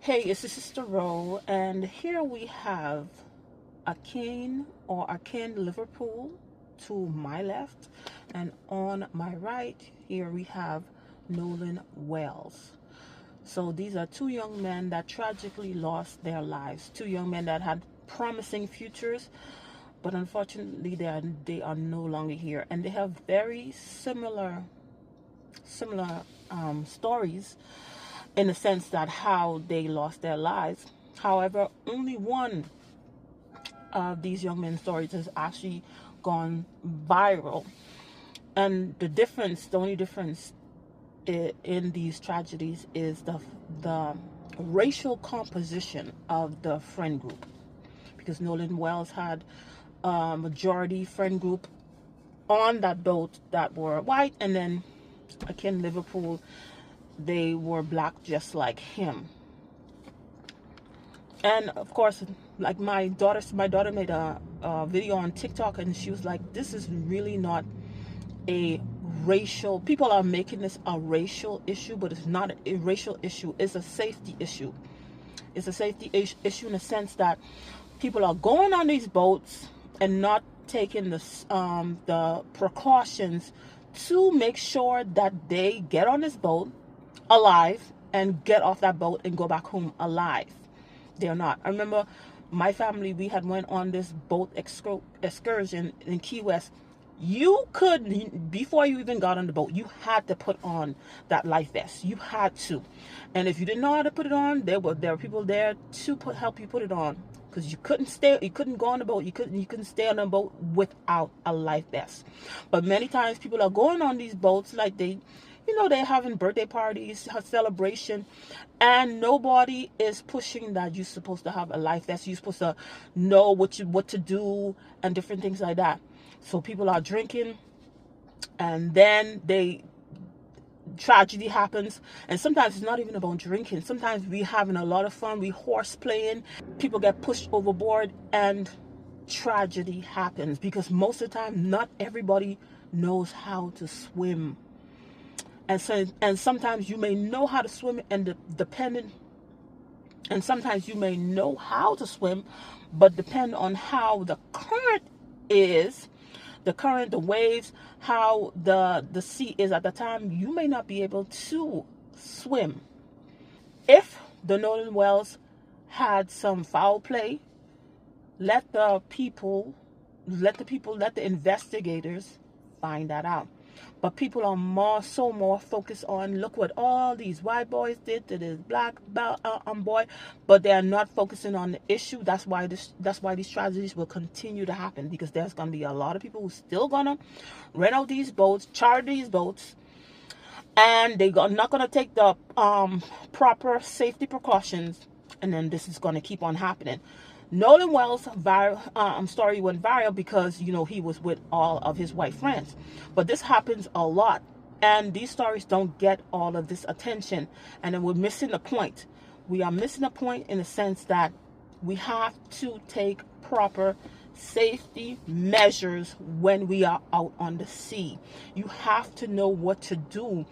Hey, it's the Sister Ro, and here we have Akin Liverpool to my left, and on my right here we have Nolan Wells. So these are two young men that tragically lost their lives. Two young men that had promising futures, but unfortunately they are no longer here, and they have very similar stories in the sense that how they lost their lives. However, only one of these young men's stories has actually gone viral, and the only difference in these tragedies is the racial composition of the friend group, because Nolan Wells had a majority friend group on that boat that were white, and then Akin Liverpool, they were black just like him. And of course, like my daughter made a video on TikTok, and she was like, this is really not a racial, people are making this a racial issue, but it's not a racial issue. It's a safety issue. It's a safety issue in the sense that people are going on these boats and not taking the precautions to make sure that they get on this boat alive and get off that boat and go back home alive. They're not. I remember my family, we had went on this boat excursion in Key West. You could, before you even got on the boat, you had to put on that life vest. You had to. And if you didn't know how to put it on, there were people there to help you put it on, because you couldn't go on the boat, you couldn't stay on the boat without a life vest. But many times people are going on these boats like they're having birthday parties, a celebration, and nobody is pushing that you're supposed to have a life vest. You're supposed to know what to do and different things like that. So people are drinking, and then tragedy happens. And sometimes it's not even about drinking. Sometimes we having a lot of fun, we horse playing, people get pushed overboard, and tragedy happens, because most of the time not everybody knows how to swim. And sometimes you may know how to swim, and sometimes you may know how to swim, but depend on how the current is, the waves, how the sea is at the time, you may not be able to swim. If the Nolan Wells had some foul play, let the investigators find that out. But people are more focused on, look what all these white boys did to this black boy, but they are not focusing on the issue. That's why these tragedies will continue to happen, because there's gonna be a lot of people who still gonna rent out these boats, charter these boats, and they're not gonna take the proper safety precautions, and then this is gonna keep on happening. Nolan Wells' story went viral because, he was with all of his white friends. But this happens a lot, and these stories don't get all of this attention, and then we're missing the point. We are missing the point in the sense that we have to take proper safety measures when we are out on the sea. You have to know what to do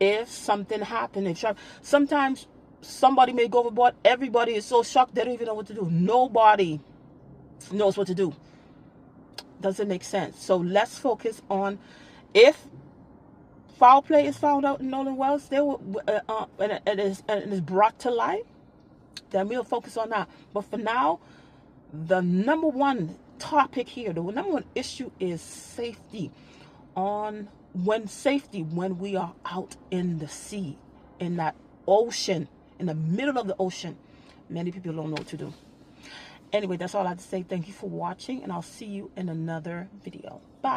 if something happens. Sometimes somebody may go overboard. Everybody is so shocked they don't even know what to do. Nobody knows what to do. Doesn't make sense. So let's focus on, if foul play is found out in Nolan Wells, and it is brought to light, then we'll focus on that. But for now, the number one topic here, the number one issue is safety. When we are out in the sea, in that ocean, in the middle of the ocean, many people don't know what to do. Anyway, that's all I have to say. Thank you for watching, and I'll see you in another video. Bye.